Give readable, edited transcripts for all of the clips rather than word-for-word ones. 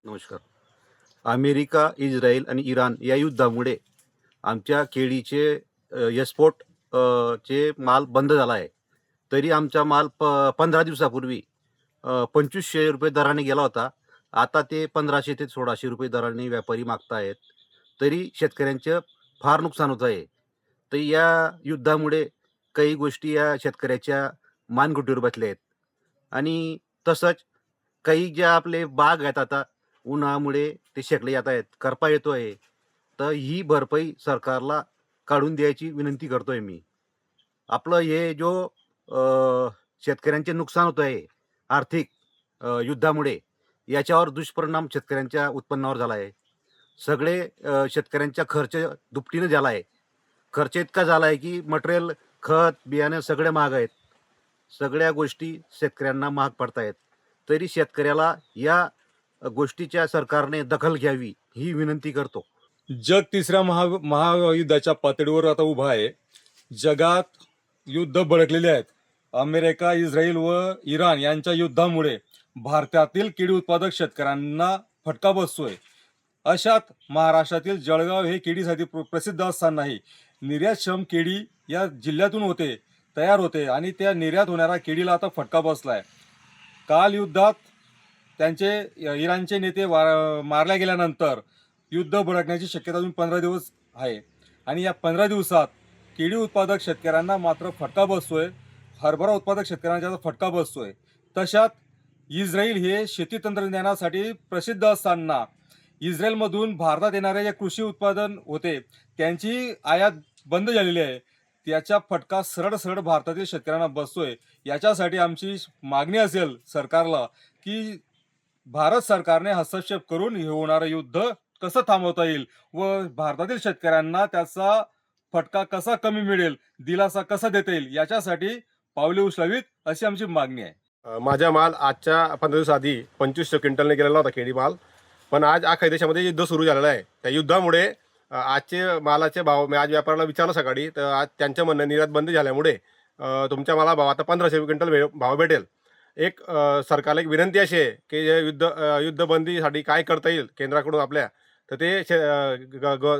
नमस्कार. America, Israel आणि Iran या युद्धामुळे आमच्या केळीचे एक्सपोर्ट चे माल बंद झाला आहे. तरी आमचा माल 15 दिवसापूर्वी ₹2500 दराने गेला होता. आता ते 1500 ते ₹1600 दराने व्यापारी मागतायत. तरी शेतकऱ्यांचं फार नुकसान होत आहे. तर या युद्धामुळे काही गोष्टी या शेतकऱ्याच्या मानगुटीवर बसल्या आहेत. आणि तसंच काही जे आपले बाग आहेत आता उन्हामुळे ते शेकले जात आहेत, करपा येतो आहे. तर ही भरपाई सरकारला काढून द्यायची विनंती करतोय मी. आपलं हे जो शेतकऱ्यांचे नुकसान होत आहे आर्थिक युद्धामुळे, याच्यावर दुष्परिणाम शेतकऱ्यांच्या उत्पन्नावर झाला आहे. सगळे शेतकऱ्यांचा खर्च दुपटीने झाला आहे. खर्च इतका झाला आहे की मटेरियल, खत, बियाणं सगळे महाग आहेत. सगळ्या गोष्टी शेतकऱ्यांना महाग पडतायत. तरी शेतकऱ्याला या गोष्टीच्या सरकारने दखल घ्यावी ही विनंती करतो. जग तिसऱ्या महायुद्धाच्या पातळीवर आता उभा आहे. जगात युद्ध भडकलेले आहेत. अमेरिका, इस्रायल व इराण यांच्या युद्धामुळे भारतातील केळी उत्पादक शेतकऱ्यांना फटका बसतोय. अशात महाराष्ट्रातील जळगाव हे केळीसाठी प्रसिद्ध असतानाही निर्यातक्षम केळी या जिल्ह्यातून तयार होते आणि त्या निर्यात होणाऱ्या केळीला आता फटका बसलाय. काल युद्धात त्यांचे इराणचे नेते मारल्या गेल्यानंतर युद्ध भडकण्याची शक्यता अजून 15 दिवस आहे आणि या 15 दिवसात केळी उत्पादक शेतकऱ्यांना मात्र फटका बसतोय. हरभरा उत्पादक शेतकऱ्यांना फटका बसतोय. तशात इस्रायल हे शेती तंत्रज्ञानासाठी प्रसिद्ध असताना इस्रायलमधून भारतात येणारे जे कृषी उत्पादन होते त्यांची आयात बंद झालेली आहे. त्याचा फटका सरळ भारतातील शेतकऱ्यांना बसतोय. याच्यासाठी आमची मागणी असेल सरकारला की भारत सरकारने हस्तक्षेप करून हे होणारं युद्ध कसं थांबवता येईल व भारतातील शेतकऱ्यांना त्याचा फटका कसा कमी मिळेल, दिलासा कसा देता येईल याच्यासाठी पावले उचलावीत अशी आमची मागणी आहे. माझा माल आजच्या 15 दिवस आधी 2500 क्विंटलने गेलेला होता केळी माल. पण आज अख्ख्या देशामध्ये युद्ध सुरू झालेलं आहे. त्या युद्धामुळे आजचे मालाचे भाव मी आज व्यापाऱ्याला विचारलं सकाळी, तर आज त्यांच्या म्हणणं निर्यात बंद झाल्यामुळे तुमच्या माला भाव आता 1500 क्विंटल भाव भेटेल. एक सरकारला एक विनंती अशी आहे की युद्धबंदीसाठी काय करता येईल केंद्राकडून आपल्या, तर ते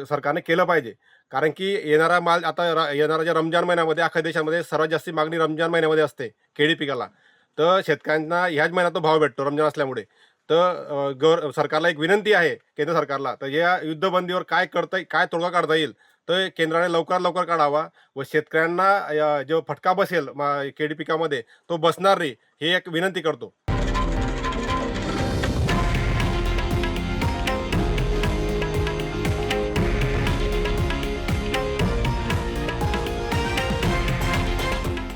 सरकारने केलं पाहिजे. कारण की येणारा माल आता येणाऱ्या ज्या रमजान महिन्यामध्ये अख्ख्या देशामध्ये सर्वात जास्त मागणी रमजान महिन्यामध्ये असते केळी पिकाला. तर शेतकऱ्यांना ह्याच महिन्यात तो भाव भेटतो रमजान असल्यामुळे. तर सरकारला एक विनंती आहे केंद्र सरकारला, तर या युद्धबंदीवर काय तोडगा काढता येईल तर केंद्राने लवकर काढावा व शेतकऱ्यांना जो फटका बसेल केळी पिकामध्ये तो बसणार नाही, ही एक विनंती करतो.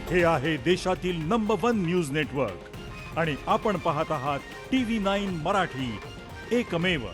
हे आहे देशातील नंबर 1 न्यूज नेटवर्क आणि आपण पाहत आहात TV9 मराठी, एकमेव.